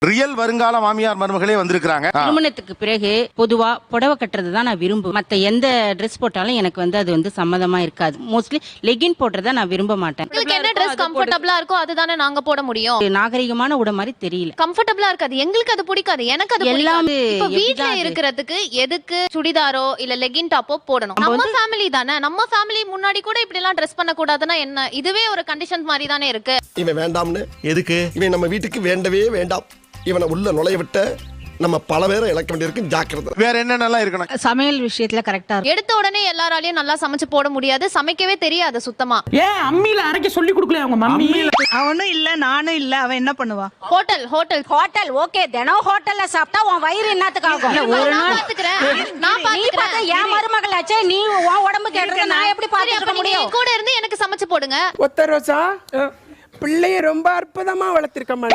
Real வருங்கால மாமியார் மருமகளே வந்திருக்காங்க. திருமணத்துக்கு பிறகு பொதுவா புடவை கட்டுறது தான் நான் விரும்புவேன். மத்த எந்த ட்ரெஸ் போட்டாலும் எனக்கு அது சம்மதமா இருக்காது. மோஸ்ட்லி லெகின் போடுறத நான் விரும்ப மாட்டேன். உங்களுக்கு என்ன ட்ரெஸ் கம்ஃபர்ட்டபிளா இருக்கோ அதுதானே நாங்க போட முடியும். நாகரிகமான உடை மாதிரி தெரியல. கம்ஃபர்ட்டபிளா இருக்காது, எங்களுக்கு அது பிடிக்காது. எனக்கு அது எல்லாம் இப்ப வீட்ல இருக்கிறதுக்கு எதுக்கு சுடிதாரோ இல்ல லெகின் டாப்போ போடணும்? நம்ம ஃபேமிலி தானே, நம்ம ஃபேமிலி முன்னாடி கூட இப்படி எல்லாம் ட்ரெஸ் பண்ண கூடாதுன்னா என்ன? இதுவே ஒரு கண்டிஷன் மாதிரி தானே இருக்கு. இவன் வேண்டாம்னு எதுக்கு இவன் நம்ம வீட்டுக்கு வேண்டவே வேண்டாம். இவனை உள்ள நுழைய விட்ட நம்ம பல பேரை இழக்க வேண்டியிருக்கு. ஜாக்கிரதை. வேற என்னென்னலாம் இருக்கணும்? சமையல் விஷயத்துல கரெக்டா இருக்கும். எடுத்த உடனே எல்லாராலையும் நல்லா சமைச்சு போட முடியாது, சமைக்கவே தெரியாது சுத்தமா. ஏன் அம்மியில அரைக்க சொல்லி கொடுக்கல அவங்க மம்மி? அவனும் இல்ல நானும் இல்ல, அவன் என்ன பண்ணுவா? ஹோட்டல் ஹோட்டல் ஹோட்டல் ஓகே, தினம் ஹோட்டல்ல சாப்பிட்டா உன் வயிறு என்னத்துக்கு ஆகும்? ஒரு நாள் பாத்துக்கிறேன், நான் பாத்துக்கிறேன். என் மருமகளாச்சே, நீ உன் உடம்பு கேட்டத நான் எப்படி பாத்துக்க முடியும்? கூட இருந்து எனக்கு சமைச்சு போடுங்க. ஒத்த ரோசா பிள்ளைய ரொம்ப அற்புதமா வளர்த்திருக்கமா.